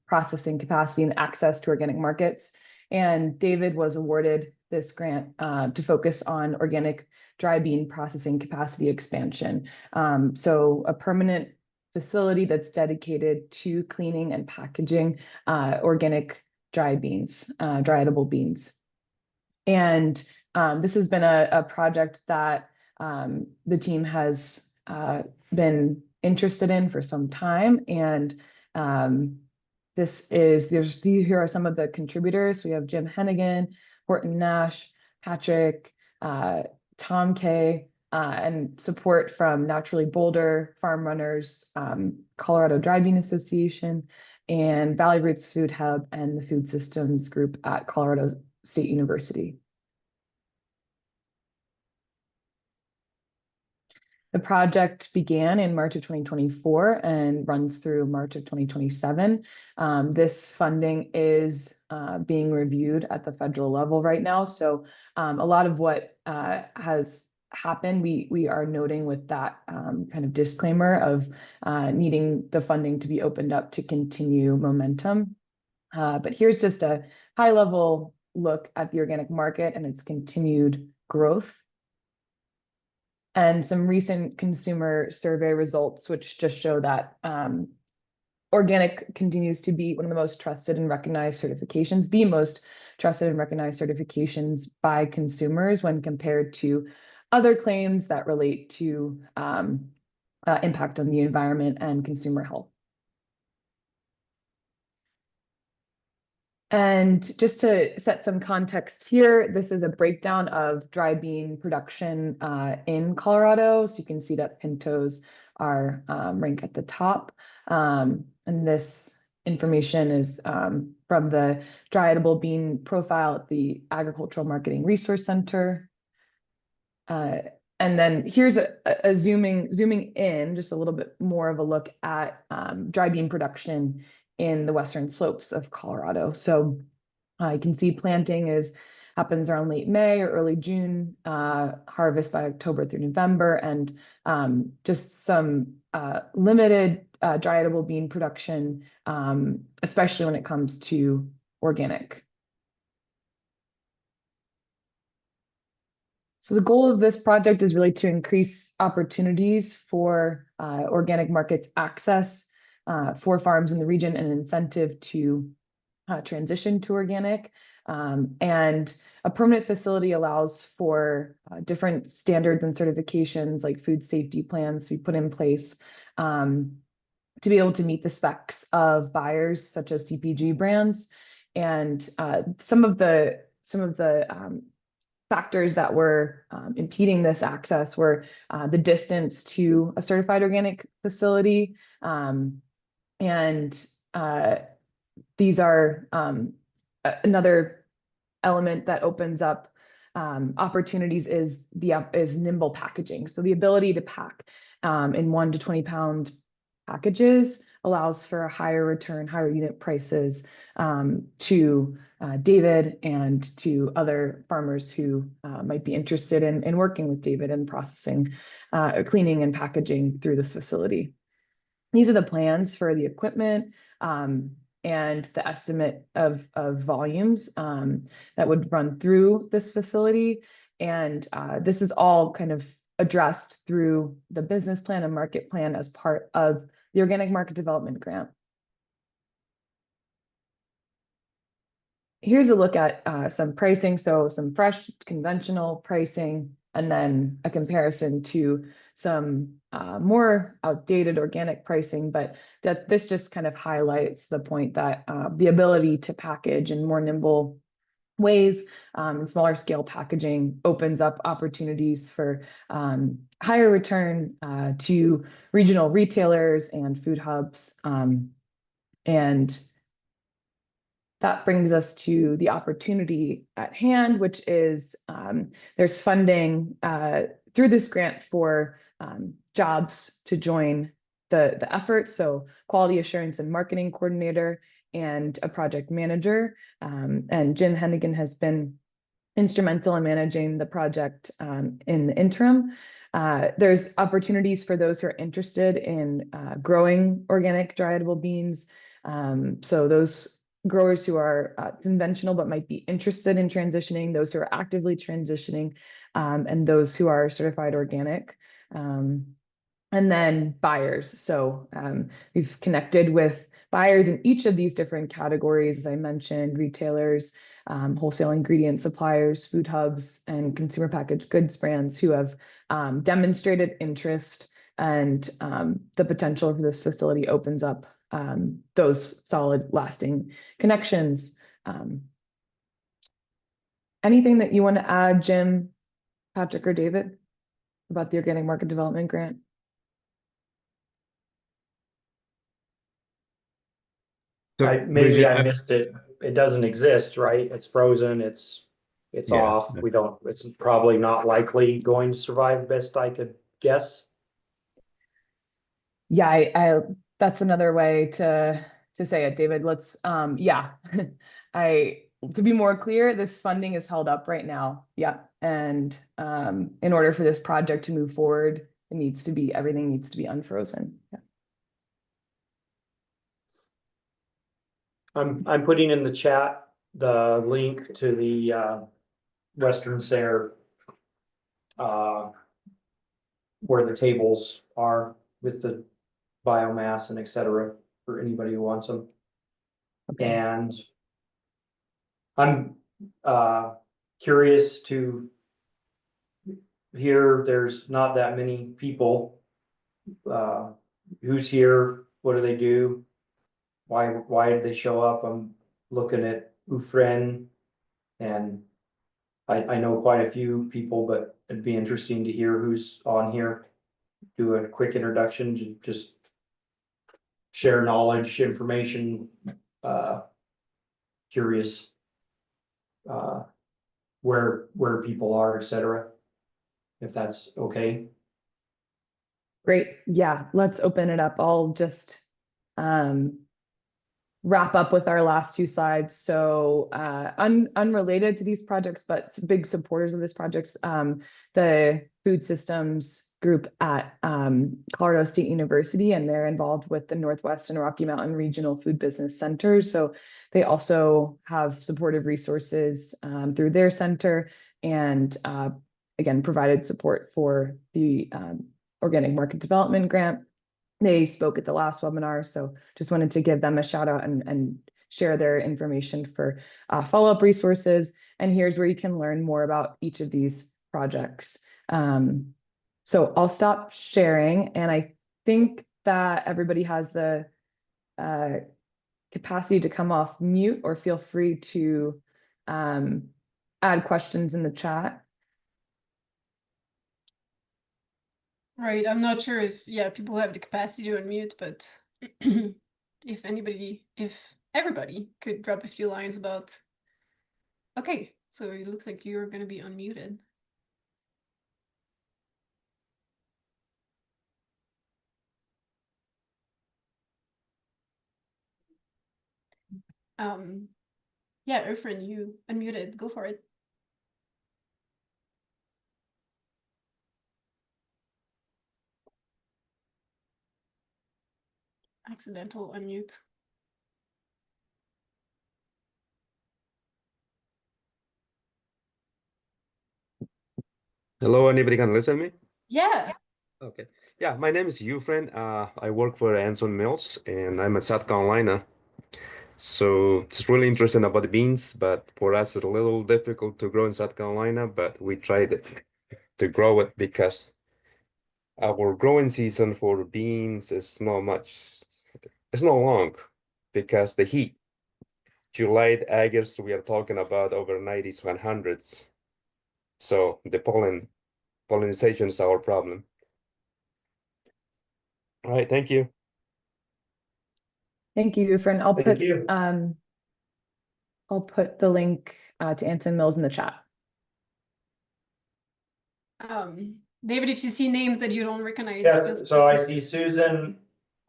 processing capacity and access to organic markets. And David was awarded this grant to focus on organic dry bean processing capacity expansion. So a permanent facility that's dedicated to cleaning and packaging organic dry beans, dry edible beans. And this has been a project that the team has been interested in for some time. And here are some of the contributors. We have Jim Hennigan, Horton Nash, Patrick, Tom Kay, and support from Naturally Boulder, Farm Runners, Colorado Dry Bean Association, and Valley Roots Food Hub and the Food Systems Group at Colorado State University. The project began in March of 2024 and runs through March of 2027. This funding is being reviewed at the federal level right now. So a lot of what has happened, we are noting with that kind of disclaimer of needing the funding to be opened up to continue momentum. But here's just a high level look at the organic market and its continued growth. And some recent consumer survey results, which just show that organic continues to be one of the most trusted and recognized certifications, the most trusted and recognized certifications by consumers when compared to other claims that relate to impact on the environment and consumer health. And just to set some context here, this is a breakdown of dry bean production in Colorado. So you can see that pintos are ranked at the top. And this information is from the dry edible bean profile at the Agricultural Marketing Resource Center. And then here's a zooming in, just a little bit more of a look at dry bean production in the western slopes of Colorado. So you can see planting happens around late May or early June, harvest by October through November, and just some limited dry edible bean production, especially when it comes to organic. So the goal of this project is really to increase opportunities for organic markets access for farms in the region and an incentive to transition to organic. And a permanent facility allows for different standards and certifications like food safety plans to be put in place to be able to meet the specs of buyers such as CPG brands. And some of the factors that were impeding this access were the distance to a certified organic facility. And these are another element that opens up opportunities is nimble packaging. So the ability to pack in 1 to 20 pound packages allows for a higher return, higher unit prices to David and to other farmers who might be interested in working with David and processing, cleaning and packaging through this facility. These are the plans for the equipment and the estimate of volumes that would run through this facility. And this is all kind of addressed through the business plan and market plan as part of the Organic Market Development Grant. Here's a look at some pricing. So some fresh conventional pricing, and then a comparison to some more outdated organic pricing, but this just kind of highlights the point that the ability to package in more nimble ways and smaller scale packaging opens up opportunities for higher return to regional retailers and food hubs. And that brings us to the opportunity at hand, which is there's funding through this grant for jobs to join the effort. So quality assurance and marketing coordinator and a project manager. And Jim Hennigan has been instrumental in managing the project in the interim. There's opportunities for those who are interested in growing organic dry edible beans. So those growers who are conventional but might be interested in transitioning, those who are actively transitioning, and those who are certified organic. And then buyers. So we've connected with buyers in each of these different categories, as I mentioned, retailers, wholesale ingredient suppliers, food hubs, and consumer packaged goods brands who have demonstrated interest, and the potential for this facility opens up those solid, lasting connections. Anything that you want to add, Jim, Patrick, or David, about the Organic Market Development Grant? Maybe I missed it. it doesn't exist, right? It's frozen, it's Yeah. off. It's probably not likely going to survive, best I could guess. Yeah, I that's another way to say it, David. Let's yeah. To be more clear, this funding is held up right now. Yeah. And in order for this project to move forward, everything needs to be unfrozen. Yeah. I'm putting in the chat the link to the Western SARE where the tables are with the biomass and et cetera, for anybody who wants them. Okay. And I'm curious to hear, there's not that many people. Who's here? What do they do? Why did they show up? I'm looking at Ufren, and I know quite a few people, but it'd be interesting to hear who's on here. Do a quick introduction, just share knowledge, information, curious where people are, et cetera, if that's okay. Great. Yeah, let's open it up. I'll just wrap up with our last two slides. So unrelated to these projects, but big supporters of this projects, the food systems group at Colorado State University, and they're involved with the Northwest and Rocky Mountain Regional Food Business Centers. So they also have supportive resources through their center, and again, provided support for the Organic Market Development Grant. They spoke at the last webinar, so just wanted to give them a shout out and share their information for follow-up resources. And here's where you can learn more about each of these projects. So I'll stop sharing, and I think that everybody has the capacity to come off mute, or feel free to add questions in the chat. Right, I'm not sure if, yeah, people have the capacity to unmute, but if everybody could drop a few lines about. Okay, so it looks like you're going to be unmuted. Yeah, Efren, you unmuted, go for it. Accidental unmute. Hello, anybody can listen to me? Yeah. Okay. Yeah, my name is Ufren. I work for Anson Mills, and I'm in South Carolina. So it's really interesting about the beans, but for us it's a little difficult to grow in South Carolina, but we tried to grow it because our growing season for beans is it's not long because the heat. July to August, we are talking about over 90s, 100s. So the pollination is our problem. All right, thank you. Thank you, friend. Thank you. I'll put the link to Anson Mills in the chat. David, if you see names that you don't recognize. Yeah, so I see Susan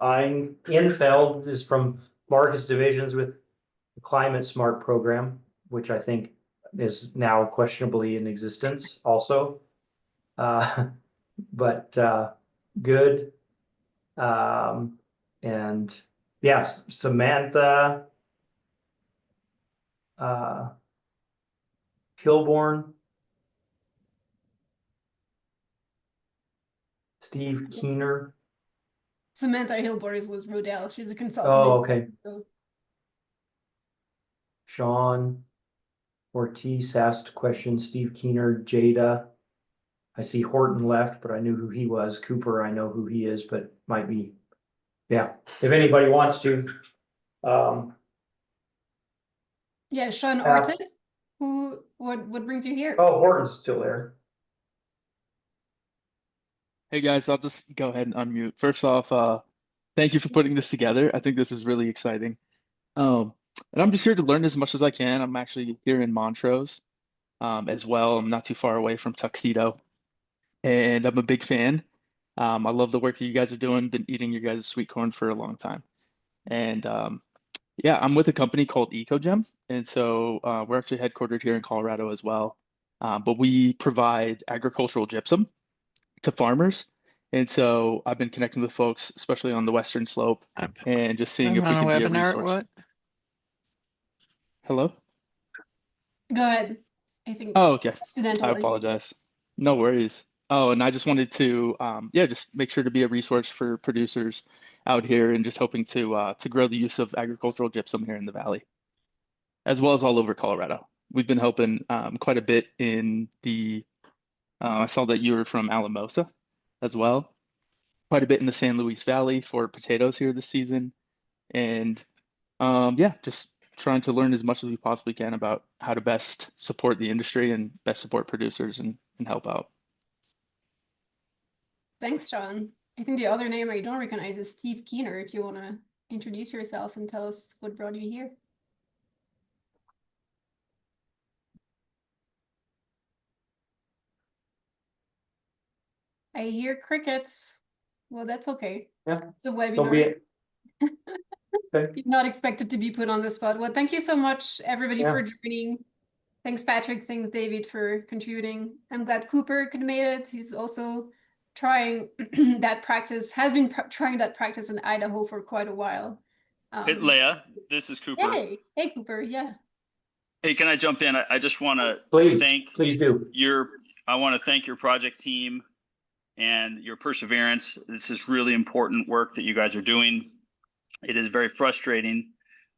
Infeld is from Marcus Divisions with the Climate Smart program, which I think is now questionably in existence also. But good. And yes, Samantha Kilborn, Steve Keener. Samantha Hillborn is with Rodale. She's a consultant. Oh, okay. So, Sean Ortiz asked questions. Steve Keener, Jada. I see Horton left, but I knew who he was. Cooper, I know who he is, but might be. Yeah, if anybody wants to. yeah, Sean Ortiz. What brings you here? Oh, Horton's still there. Hey guys, I'll just go ahead and unmute. First off, thank you for putting this together. I think this is really exciting. And I'm just here to learn as much as I can. I'm actually here in Montrose as well. I'm not too far away from Tuxedo, and I'm a big fan. I love the work that you guys are doing. Been eating your guys' sweet corn for a long time. And yeah, I'm with a company called EcoGem. And so we're actually headquartered here in Colorado as well. But we provide agricultural gypsum to farmers. And so I've been connecting with folks, especially on the Western slope, and just seeing I'm if we on a can be a webinar. resource. What? Hello? Go ahead. I think Oh, okay. I accidentally. apologize. No worries. Oh, and I just wanted to, yeah, just make sure to be a resource for producers out here, and just hoping to grow the use of agricultural gypsum here in the valley, as well as all over Colorado. We've been helping quite a bit in the. I saw that you were from Alamosa, as well. Quite a bit in the San Luis Valley for potatoes here this season, and yeah, just trying to learn as much as we possibly can about how to best support the industry and best support producers and help out. Thanks, Sean. I think the other name I don't recognize is Steve Keener. If you want to introduce yourself and tell us what brought you here. I hear crickets. Well, that's okay. Yeah, It's a so be webinar. it. Okay. You're not expected to be put on the spot. Well, thank you so much, everybody, Yeah. for joining. Thanks, Patrick. Thanks, David, for contributing. I'm glad Cooper could made it. He's also trying that practice, has been trying that practice in Idaho for quite a while. Hey, Leah, this is Cooper. Hey, Cooper. Yeah. Hey, can I jump in? I just want to Please do. I want to thank your project team and your perseverance. This is really important work that you guys are doing. It is very frustrating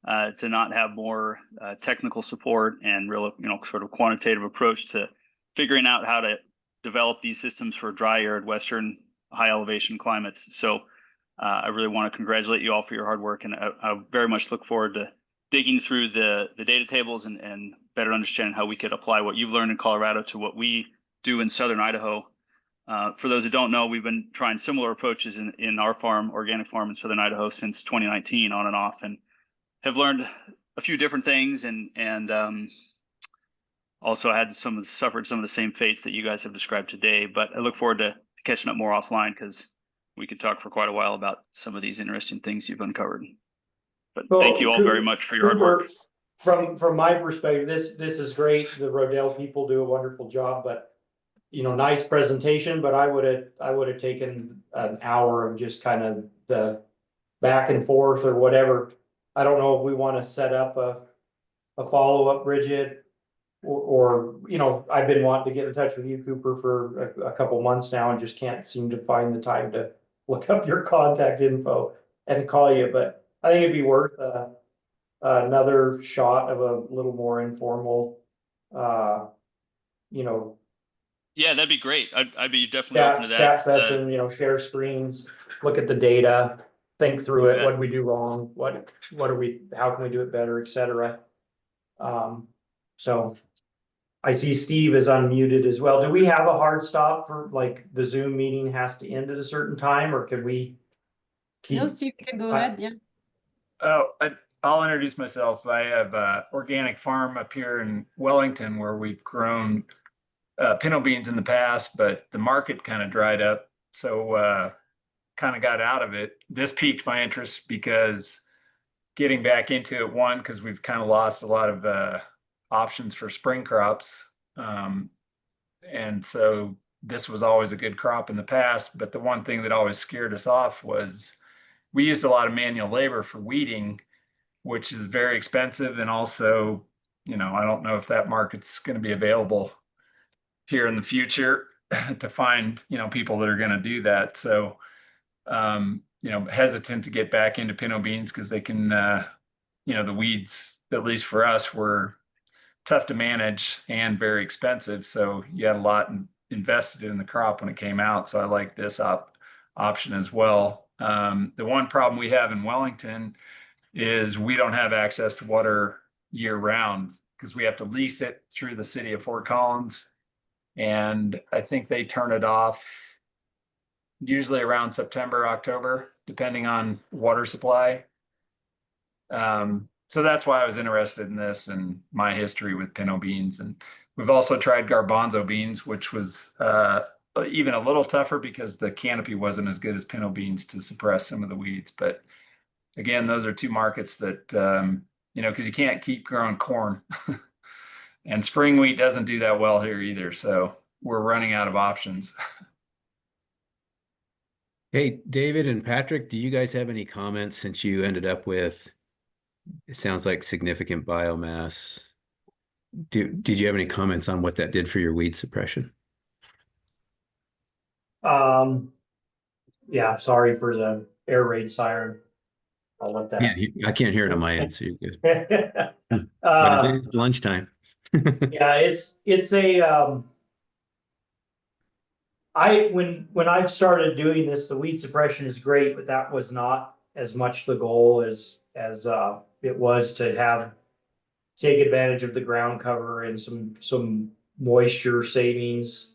to not have more technical support and real, sort of quantitative approach to figuring out how to develop these systems for dry, arid, Western high elevation climates. So I really want to congratulate you all for your hard work, and I very much look forward to digging through the data tables and better understanding how we could apply what you've learned in Colorado to what we do in Southern Idaho. For those who don't know, we've been trying similar approaches in our farm, organic farm in Southern Idaho, since 2019 on and off, and have learned a few different things, and also had suffered some of the same fates that you guys have described today. But I look forward to catching up more offline, because we could talk for quite a while about some of these interesting things you've uncovered. But thank you all very much for your hard work. From my perspective, this is great. The Rodale people do a wonderful job, but nice presentation, but I would have taken an hour of just kind of the back and forth or whatever. I don't know if we want to set up a follow-up, Bridget, or I've been wanting to get in touch with you, Cooper, for a couple months now, and just can't seem to find the time to look up your contact info and call you. But I think it'd be worth another shot of a little more informal, Yeah, that'd be great. I'd be definitely open to that. Chat session, share screens, look at the data, think through it. Yeah. What did we do wrong? How can we do it better, et cetera? So I see Steve is unmuted as well. Do we have a hard stop for, like, the Zoom meeting has to end at a certain time, or can we keep? No, Steve, you can go ahead. Yeah. Oh, I'll introduce myself. I have an organic farm up here in Wellington where we've grown pinto beans in the past, but the market kind of dried up. So kind of got out of it. This piqued my interest because getting back into it, one, because we've kind of lost a lot of options for spring crops. And so this was always a good crop in the past, but the one thing that always scared us off was we used a lot of manual labor for weeding, which is very expensive. And also, I don't know if that market's going to be available here in the future to find, people that are going to do that. So, hesitant to get back into pinto beans because they can, the weeds, at least for us, were tough to manage and very expensive. So you had a lot invested in the crop when it came out. So I like this option as well. The one problem we have in Wellington is we don't have access to water year round because we have to lease it through the city of Fort Collins. And I think they turn it off usually around September, October, depending on water supply. so that's why I was interested in this and my history with pinto beans. And we've also tried garbanzo beans, which was even a little tougher because the canopy wasn't as good as pinto beans to suppress some of the weeds. But again, those are two markets that, because you can't keep growing corn. And spring wheat doesn't do that well here either. So we're running out of options. Hey, David and Patrick, do you guys have any comments since you ended up with, it sounds like significant biomass? Did you have any comments on what that did for your weed suppression? Yeah, sorry for the air raid siren. I'll let that. Yeah, I can't hear it on my end, so you're good. But it is lunchtime. Yeah, it's a when I've started doing this, the weed suppression is great, but that was not as much the goal as it was to take advantage of the ground cover and some moisture savings,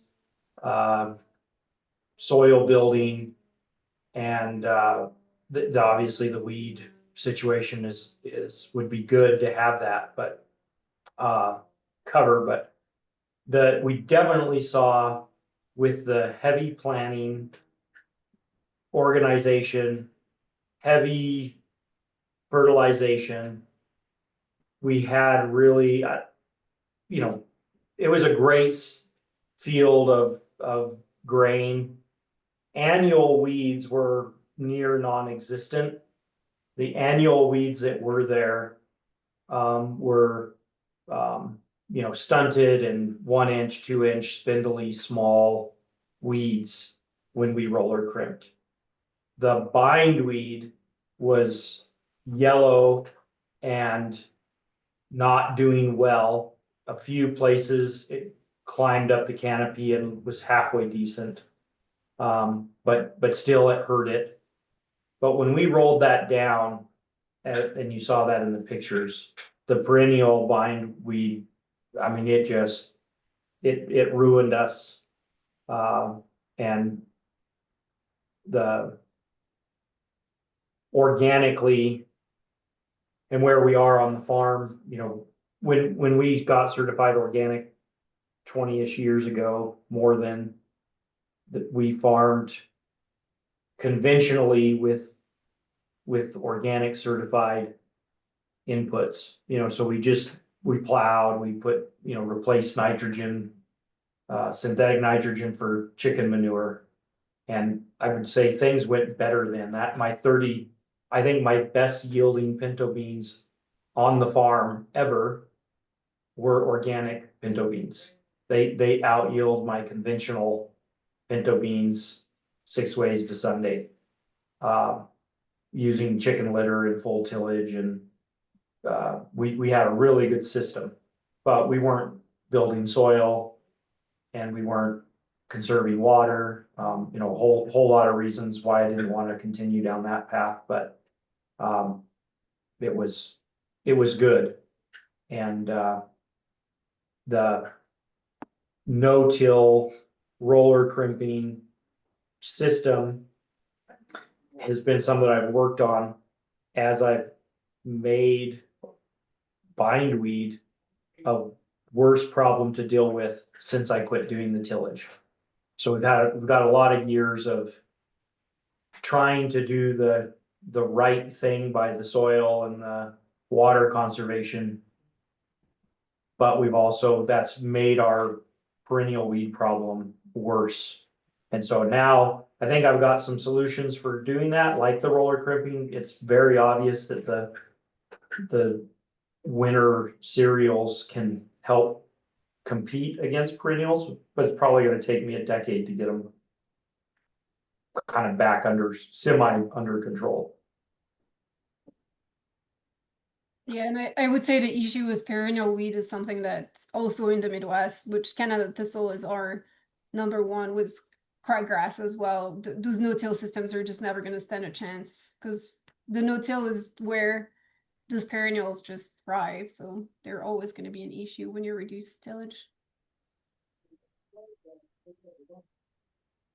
soil building, and obviously the weed situation would be good to have that, but cover. But we definitely saw with the heavy planning, organization, heavy fertilization, we had really, it was a great field of grain. Annual weeds were near non-existent. The annual weeds that were there were stunted and 1 inch, 2 inch, spindly, small weeds when we roller crimped. The bindweed was yellow and not doing well. A few places it climbed up the canopy and was halfway decent. But still it hurt it. But when we rolled that down, and you saw that in the pictures, the perennial bindweed, I mean, it ruined us. And the organically and where we are on the farm, when we got certified organic 20-ish years ago, more than that, we farmed conventionally with organic certified inputs, so we plowed, we put, replaced nitrogen, synthetic nitrogen for chicken manure. And I would say things went better than that. I think my best yielding pinto beans on the farm ever were organic pinto beans. They out yield my conventional pinto beans 6 ways to Sunday, using chicken litter and full tillage. And we had a really good system, but we weren't building soil and we weren't conserving water, a whole lot of reasons why I didn't want to continue down that path, but it was good. And the no-till roller crimping system has been something I've worked on as I've made bindweed a worse problem to deal with since I quit doing the tillage. So we've got a lot of years of trying to do the right thing by the soil and the water conservation, but that's made our perennial weed problem worse. And so now I think I've got some solutions for doing that, like the roller crimping. It's very obvious that the winter cereals can help compete against perennials, but it's probably going to take me a decade to get them kind of back semi under control. Yeah, and I would say the issue with perennial weed is something that's also in the Midwest, which Canada thistle is our #1 with crabgrass as well. Those no-till systems are just never going to stand a chance because the no-till is where those perennials just thrive. So they're always going to be an issue when you reduce tillage.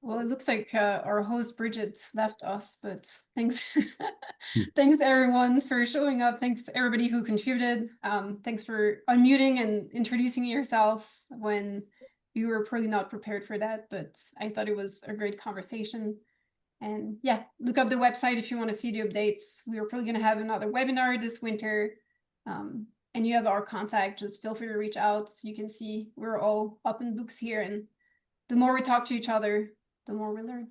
Well, it looks like our host Bridget left us, but thanks, thanks everyone for showing up. Thanks to everybody who contributed. Thanks for unmuting and introducing yourselves when you were probably not prepared for that, but I thought it was a great conversation. And yeah, look up the website if you want to see the updates. We are probably going to have another webinar this winter. And you have our contact, just feel free to reach out. You can see we're all up in books here, and the more we talk to each other, the more we learn.